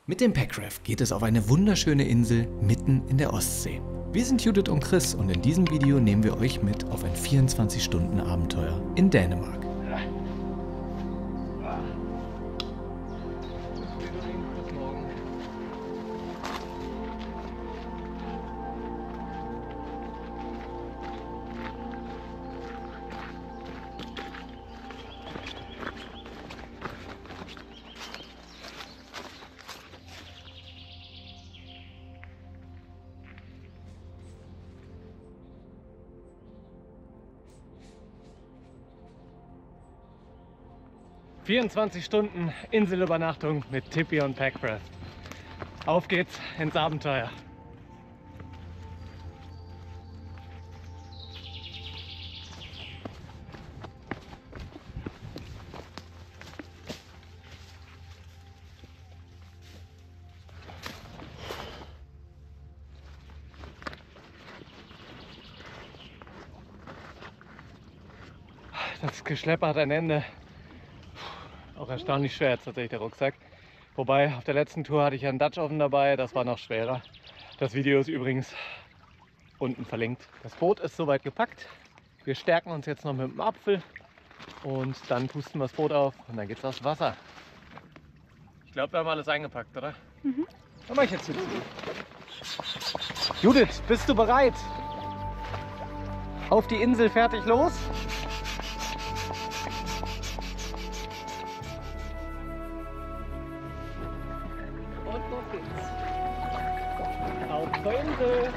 Mit dem Packraft geht es auf eine wunderschöne Insel mitten in der Ostsee. Wir sind Judith und Chris und in diesem Video nehmen wir euch mit auf ein 24-Stunden-Abenteuer in Dänemark. Stunden Inselübernachtung mit Tippi und Packraft. Auf geht's ins Abenteuer. Das Geschlepp hat ein Ende. Auch erstaunlich schwer jetzt tatsächlich der Rucksack. Wobei auf der letzten Tour hatte ich ja einen Dutch Oven dabei, das war noch schwerer. Das Video ist übrigens unten verlinkt. Das Boot ist soweit gepackt. Wir stärken uns jetzt noch mit dem Apfel und dann pusten wir das Boot auf und dann geht's aufs Wasser. Ich glaube, wir haben alles eingepackt, oder? Mhm. Dann mach ich jetzt zu. Judith, bist du bereit? Auf die Insel, fertig, los! Auf zur Insel!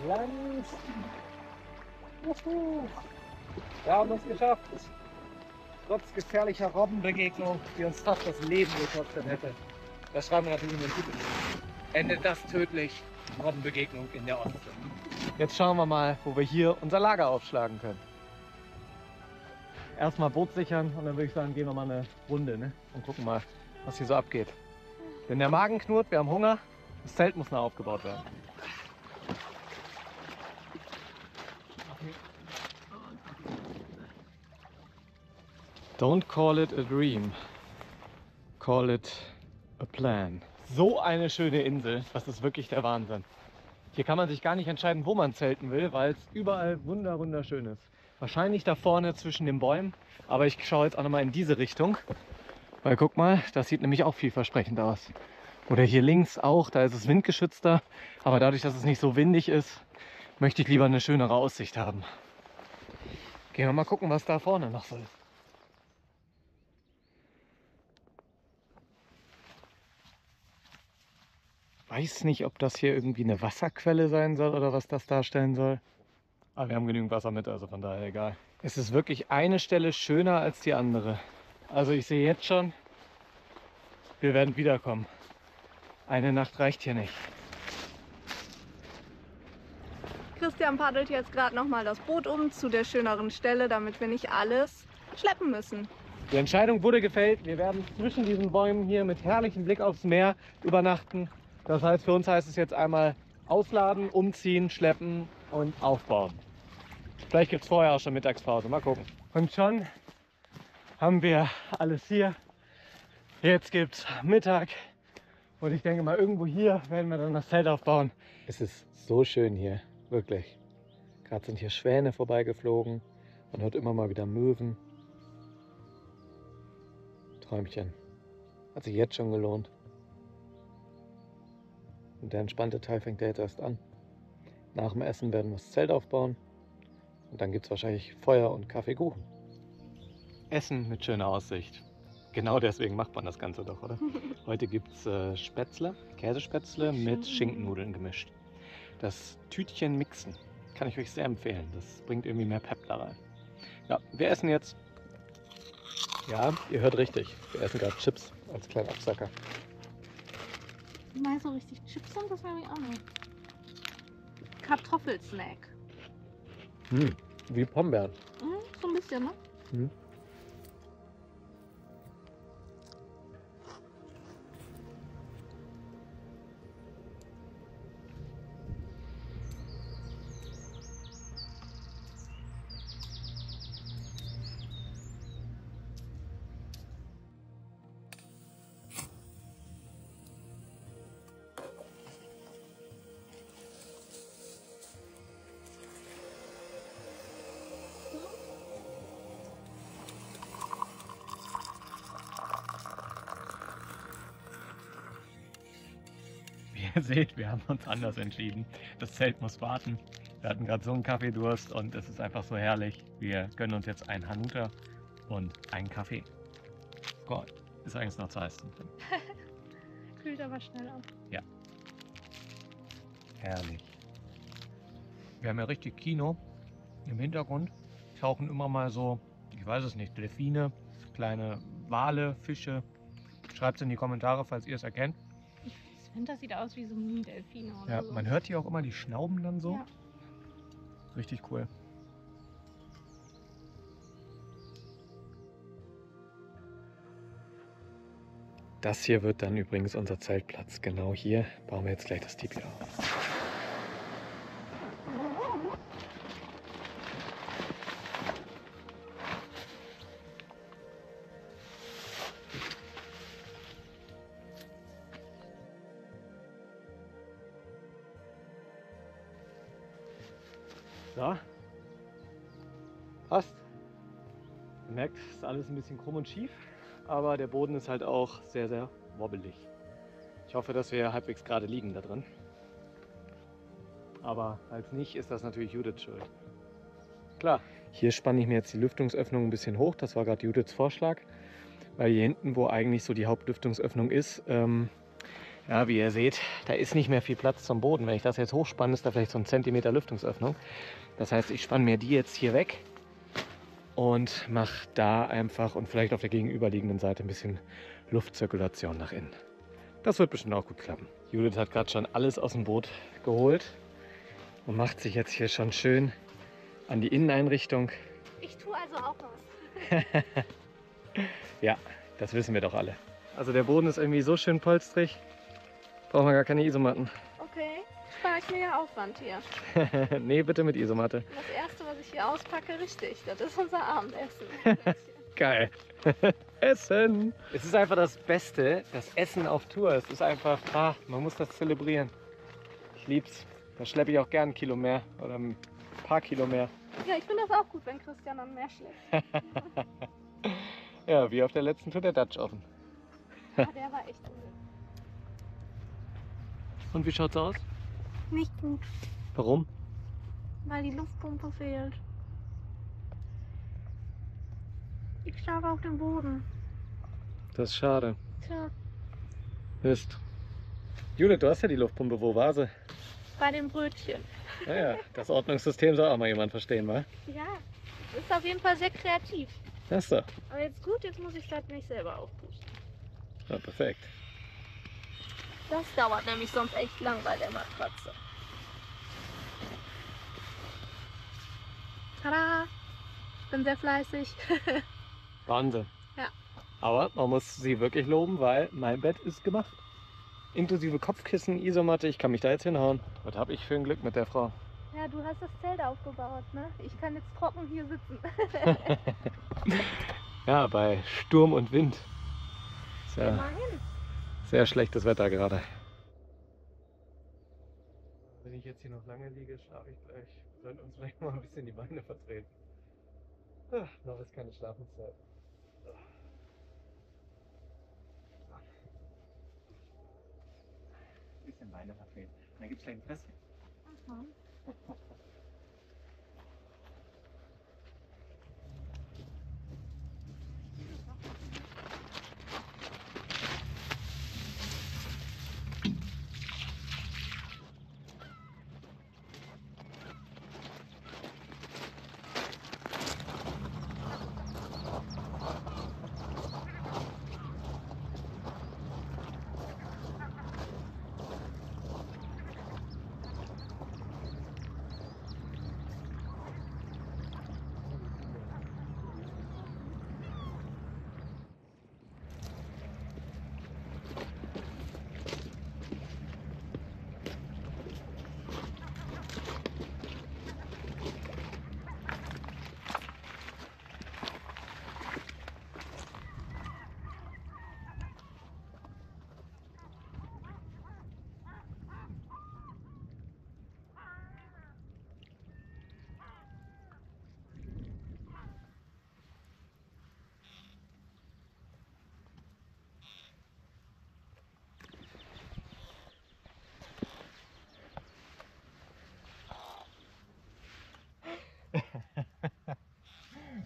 Land! Juhu. Wir haben es geschafft. Trotz gefährlicher Robbenbegegnung, die uns fast das Leben gekostet hätte. Das schreiben wir natürlich in den Titel. Endet das tödlich. Robbenbegegnung in der Ostsee. Jetzt schauen wir mal, wo wir hier unser Lager aufschlagen können. Erstmal Boot sichern und dann würde ich sagen, gehen wir mal eine Runde, ne? Und gucken mal, was hier so abgeht. Denn der Magen knurrt, wir haben Hunger, das Zelt muss noch aufgebaut werden. Don't call it a dream, call it a plan. So eine schöne Insel, das ist wirklich der Wahnsinn. Hier kann man sich gar nicht entscheiden, wo man zelten will, weil es überall wunderschön ist. Wahrscheinlich da vorne zwischen den Bäumen, aber ich schaue jetzt auch nochmal in diese Richtung. Weil guck mal, das sieht nämlich auch vielversprechend aus. Oder hier links auch, da ist es windgeschützter, aber dadurch, dass es nicht so windig ist, möchte ich lieber eine schönere Aussicht haben. Gehen wir mal gucken, was da vorne noch so ist. Weiß nicht, ob das hier irgendwie eine Wasserquelle sein soll oder was das darstellen soll. Aber wir haben genügend Wasser mit, also von daher egal. Es ist wirklich eine Stelle schöner als die andere. Also ich sehe jetzt schon, wir werden wiederkommen. Eine Nacht reicht hier nicht. Christian paddelt jetzt gerade noch mal das Boot um zu der schöneren Stelle, damit wir nicht alles schleppen müssen. Die Entscheidung wurde gefällt. Wir werden zwischen diesen Bäumen hier mit herrlichem Blick aufs Meer übernachten. Das heißt, für uns heißt es jetzt einmal ausladen, umziehen, schleppen und aufbauen. Vielleicht gibt es vorher auch schon Mittagspause. Mal gucken. Und schon haben wir alles hier. Jetzt gibt es Mittag. Und ich denke mal, irgendwo hier werden wir dann das Zelt aufbauen. Es ist so schön hier, wirklich. Gerade sind hier Schwäne vorbeigeflogen. Man hört immer mal wieder Möwen. Träumchen. Hat sich jetzt schon gelohnt. Und der entspannte Teil fängt ja jetzt erst an. Nach dem Essen werden wir das Zelt aufbauen. Und dann gibt es wahrscheinlich Feuer und Kaffeekuchen. Essen mit schöner Aussicht. Genau deswegen macht man das Ganze doch, oder? Heute gibt es Spätzle, Käsespätzle mit Schinkennudeln gemischt. Das Tütchen mixen kann ich euch sehr empfehlen. Das bringt irgendwie mehr Pep da rein. Ja, wir essen jetzt. Ja, ihr hört richtig. Wir essen gerade Chips als kleinen Absacker. Mal so richtig Chips sind, das wäre auch noch. Kartoffelsnack. Wie Pombeeren. So ein bisschen, ne? Wie ihr seht, wir haben uns anders entschieden. Das Zelt muss warten. Wir hatten gerade so einen Kaffeedurst und es ist einfach so herrlich. Wir gönnen uns jetzt einen Hanuta und einen Kaffee. Gott, ist eigentlich noch zu heiß. Kühlt aber schnell auf. Ja. Herrlich. Wir haben ja richtig Kino. Im Hintergrund tauchen immer mal so, ich weiß es nicht, Delfine, kleine Wale, Fische. Schreibt es in die Kommentare, falls ihr es erkennt. Ich finde, das sieht aus wie so Mini-Delfine oder Ja, so. man hört hier auch immer die Schnauben dann so. Ja. Richtig cool. Das hier wird dann übrigens unser Zeltplatz. Genau hier bauen wir jetzt gleich das Tipi auf. So. Passt. Ihr merkt, es ist alles ein bisschen krumm und schief, aber der Boden ist halt auch sehr, sehr wobbelig. Ich hoffe, dass wir halbwegs gerade liegen da drin. Aber falls nicht, ist das natürlich Judiths Schuld. Klar. Hier spanne ich mir jetzt die Lüftungsöffnung ein bisschen hoch. Das war gerade Judiths Vorschlag. Weil hier hinten, wo eigentlich so die Hauptlüftungsöffnung ist, ja, wie ihr seht, da ist nicht mehr viel Platz zum Boden. Wenn ich das jetzt hochspanne, ist da vielleicht so ein Zentimeter Lüftungsöffnung. Das heißt, ich spanne mir die jetzt hier weg und mache da einfach und vielleicht auf der gegenüberliegenden Seite ein bisschen Luftzirkulation nach innen. Das wird bestimmt auch gut klappen. Judith hat gerade schon alles aus dem Boot geholt und macht sich jetzt hier schon schön an die Inneneinrichtung. Ich tue also auch was. Ja, das wissen wir doch alle. Also der Boden ist irgendwie so schön polstrig, brauchen wir gar keine Isomatten. Okay, spare ich mir ja Aufwand hier. Nee, bitte mit Isomatte. Das erste, was ich hier auspacke, richtig, das ist unser Abendessen. Geil. Essen. Es ist einfach das Beste, das Essen auf Tour. Es ist einfach, man muss das zelebrieren. Ich lieb's. Da schleppe ich auch gern ein Kilo mehr oder ein paar Kilo mehr. Ja, ich finde das auch gut, wenn Christian dann mehr schläft. Ja, wie auf der letzten Tour der Dutch Oven. Ja, der war echt gut. Und wie schaut's aus? Nicht gut, Warum? weil die Luftpumpe fehlt. Ich schlafe auf dem Boden. Das ist schade. Tja, Mist. Judith, du hast ja die Luftpumpe. Wo war sie? bei den Brötchen. Naja, das Ordnungssystem soll auch mal jemand verstehen, wa? Ja, das ist auf jeden Fall sehr kreativ. Das ist doch. Aber jetzt gut, jetzt muss ich das nicht selber aufpusten. Ja, perfekt. Das dauert nämlich sonst echt lang bei der Matratze. Tada! Ich bin sehr fleißig. Wahnsinn. Ja. Aber man muss sie wirklich loben, weil mein Bett ist gemacht. Inklusive Kopfkissen, Isomatte, ich kann mich da jetzt hinhauen. Was habe ich für ein Glück mit der Frau? Ja, du hast das Zelt aufgebaut, ne? Ich kann jetzt trocken hier sitzen. Ja, bei Sturm und Wind. Ist ja Immerhin. sehr schlechtes Wetter gerade. Wenn ich jetzt hier noch lange liege, schlafe ich gleich. Wir sollten uns vielleicht mal ein bisschen die Beine vertreten. Noch ist keine Schlafenszeit. Ein bisschen Beine vertreten. Dann gibt es gleich ein Fässchen.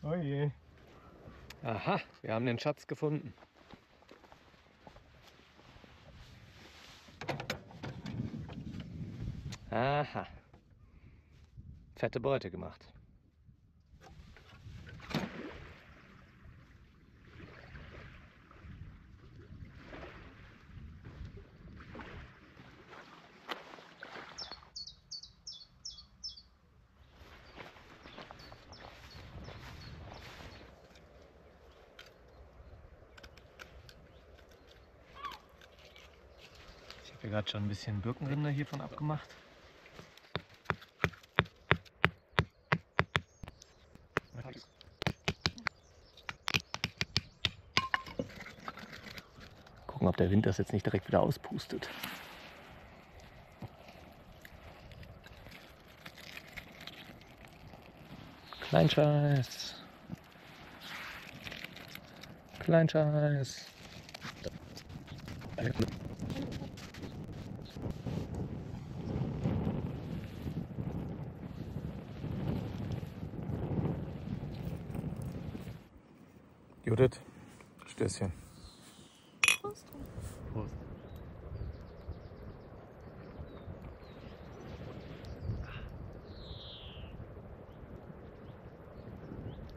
Oh je. Aha, wir haben den Schatz gefunden. Aha. Fette Beute gemacht. Ich habe hier gerade schon ein bisschen Birkenrinde hiervon abgemacht. Gucken, ob der Wind das jetzt nicht direkt wieder auspustet. Kleinscheiß. Kleinscheiß. Judith, Stößchen. Prost. Prost.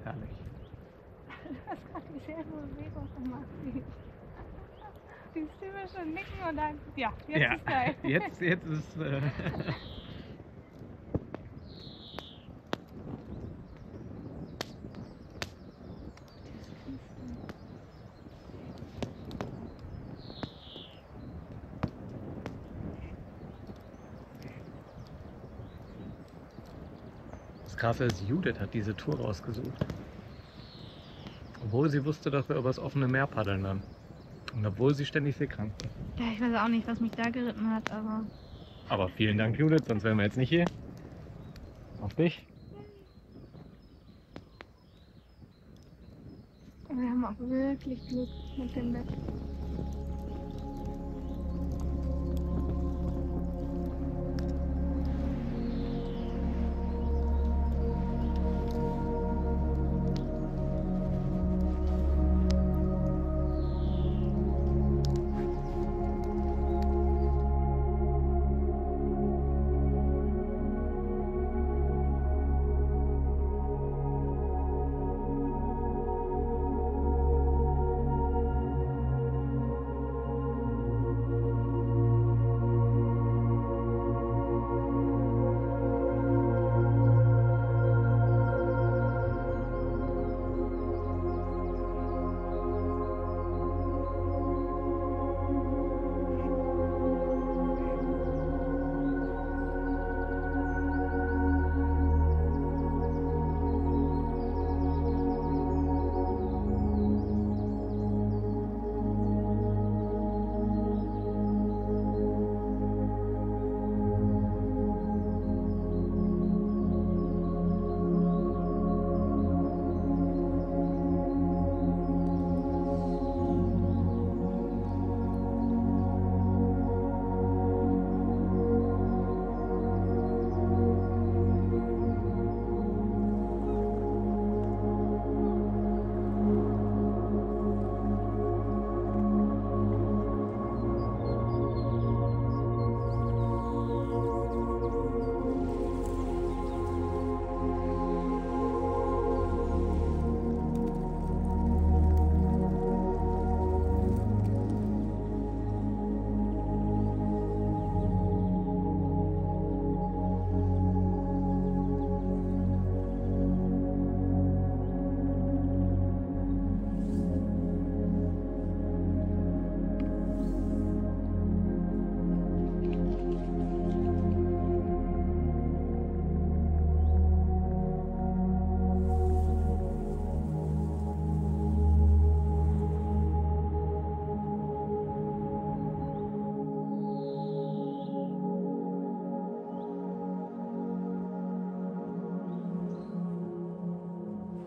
Herrlich. Du hast gerade dieselbe Bewegung gemacht wie ich. Die Stimme schon nicken und dann, ja, jetzt ist geil. Jetzt ist Das Krasse ist, Judith hat diese Tour rausgesucht. Obwohl sie wusste, dass wir übers offene Meer paddeln dann. Und obwohl sie ständig seekrank war. Ja, ich weiß auch nicht, was mich da geritten hat, aber... Aber vielen Dank, Judith, sonst wären wir jetzt nicht hier. Auf dich. Wir haben auch wirklich Glück mit dem Bett.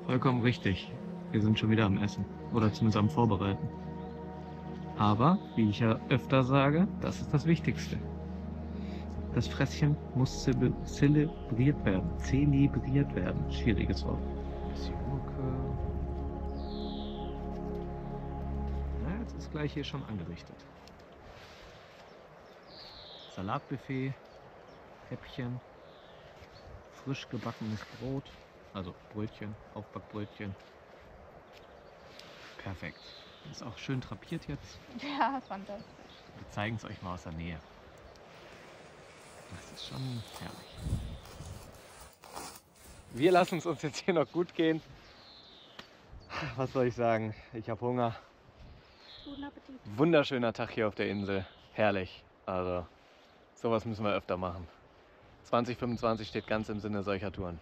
Vollkommen richtig. Wir sind schon wieder am Essen. Oder zumindest am Vorbereiten. Aber, wie ich ja öfter sage, das ist das Wichtigste. Das Fresschen muss zelebriert werden. Zelebriert werden. Schwieriges Wort. Bisschen Gurke. Na, jetzt ist gleich hier schon angerichtet. Salatbuffet, Häppchen, frisch gebackenes Brot, also Brötchen, Aufbackbrötchen. Perfekt. Ist auch schön drapiert jetzt. Ja, fantastisch. Wir zeigen es euch mal aus der Nähe. Das ist schon herrlich. Wir lassen es uns jetzt hier noch gut gehen. Was soll ich sagen? Ich habe Hunger. Guten Appetit. Wunderschöner Tag hier auf der Insel. Herrlich. Also sowas müssen wir öfter machen. 2025 steht ganz im Sinne solcher Touren.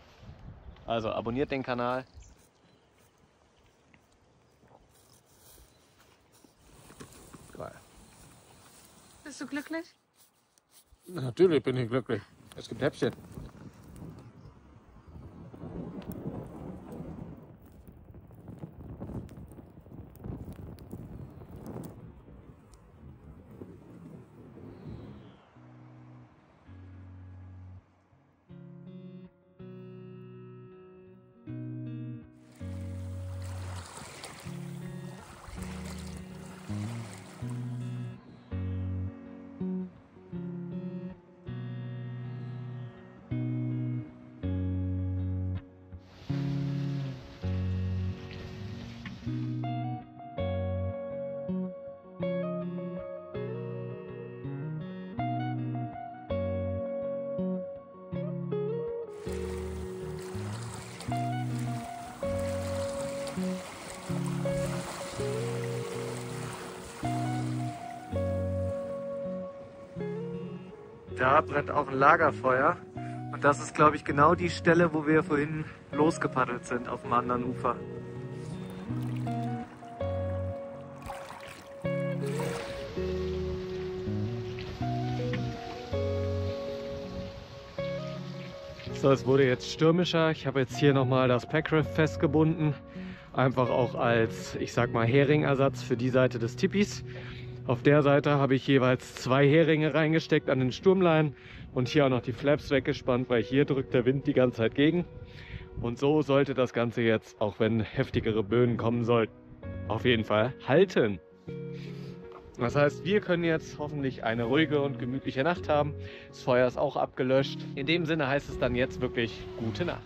Also abonniert den Kanal. Geil. Bist du glücklich? Natürlich bin ich glücklich. Es gibt Häppchen. Da brennt auch ein Lagerfeuer. Und das ist, glaube ich, genau die Stelle, wo wir vorhin losgepaddelt sind auf dem anderen Ufer. So, es wurde jetzt stürmischer. Ich habe jetzt hier nochmal das Packraft festgebunden. Einfach auch als, ich sag mal, Heringersatz für die Seite des Tipis. Auf der Seite habe ich jeweils 2 Heringe reingesteckt an den Sturmleinen und hier auch noch die Flaps weggespannt, weil hier drückt der Wind die ganze Zeit gegen. Und so sollte das Ganze jetzt, auch wenn heftigere Böen kommen sollten, auf jeden Fall halten. Das heißt, wir können jetzt hoffentlich eine ruhige und gemütliche Nacht haben. Das Feuer ist auch abgelöscht. In dem Sinne heißt es dann jetzt wirklich gute Nacht.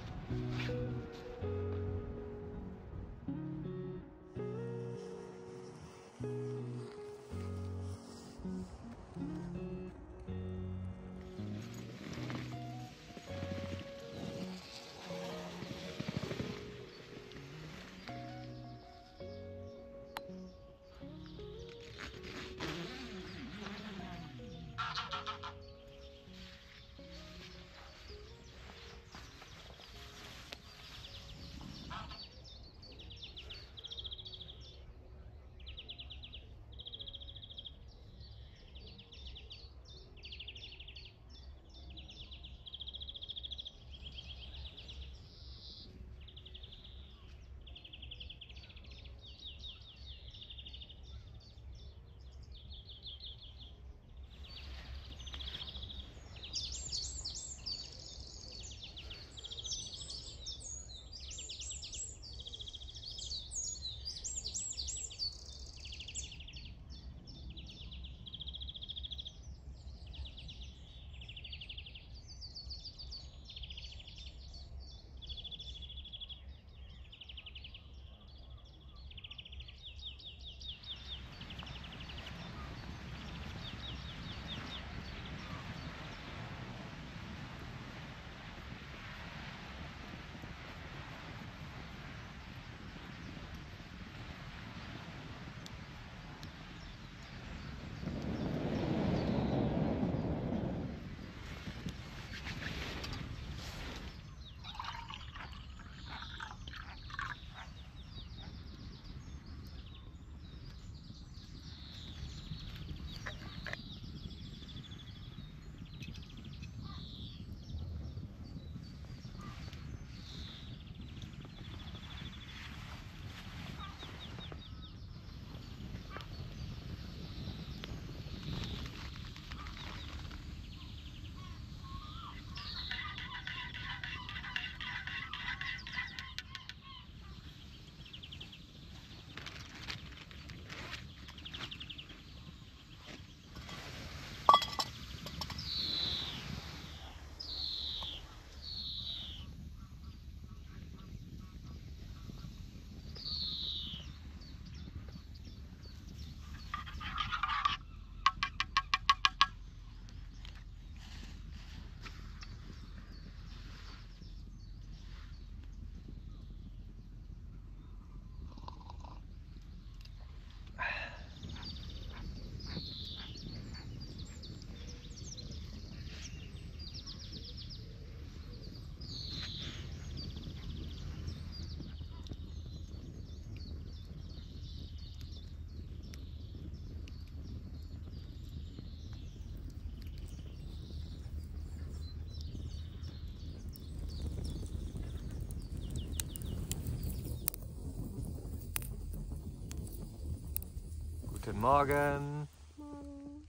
Guten Morgen. Morgen.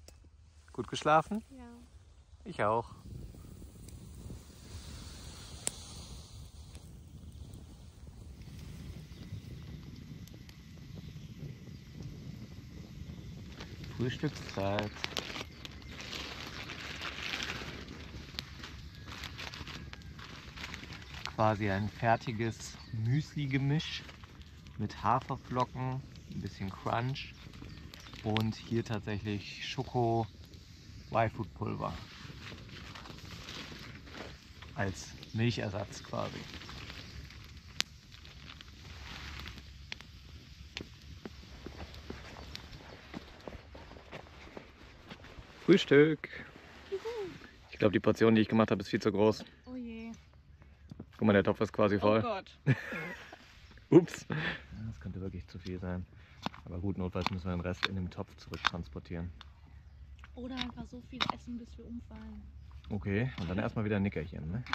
Gut geschlafen? Ja. Ich auch. Frühstückszeit. Quasi ein fertiges Müsli-Gemisch mit Haferflocken, ein bisschen Crunch und hier tatsächlich Schoko-Y-Food-Pulver als Milchersatz quasi. Frühstück! Ich glaube, die Portion, die ich gemacht habe, ist viel zu groß. Oh je. Guck mal, der Topf ist quasi voll. Oh Gott. Ups. Das könnte wirklich zu viel sein. Aber gut, notfalls müssen wir den Rest in den Topf zurücktransportieren. Oder einfach so viel essen, bis wir umfallen. Okay, und dann erstmal wieder ein Nickerchen, ne?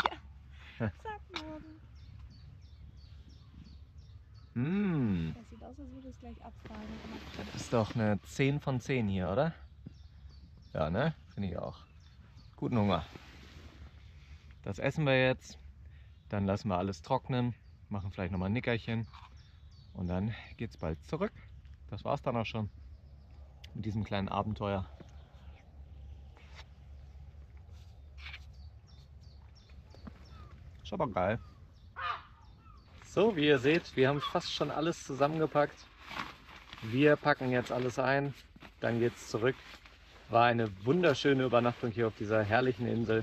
Sag morgen. Mmh, Das sieht aus, als würde es gleich abfallen. das ist doch eine 10 von 10 hier, oder? Ja, ne? Finde ich auch. Guten Hunger. Das essen wir jetzt. Dann lassen wir alles trocknen. Machen vielleicht nochmal ein Nickerchen. Und dann geht's bald zurück. Das war's dann auch schon. Mit diesem kleinen Abenteuer. Ist aber geil. So, wie ihr seht, wir haben fast schon alles zusammengepackt. Wir packen jetzt alles ein, dann geht's zurück. War eine wunderschöne Übernachtung hier auf dieser herrlichen Insel.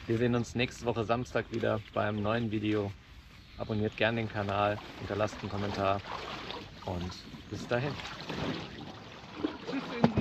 Wir sehen uns nächste Woche Samstag wieder beim neuen Video. Abonniert gerne den Kanal, hinterlasst einen Kommentar und bis dahin. Tschüss, Insel.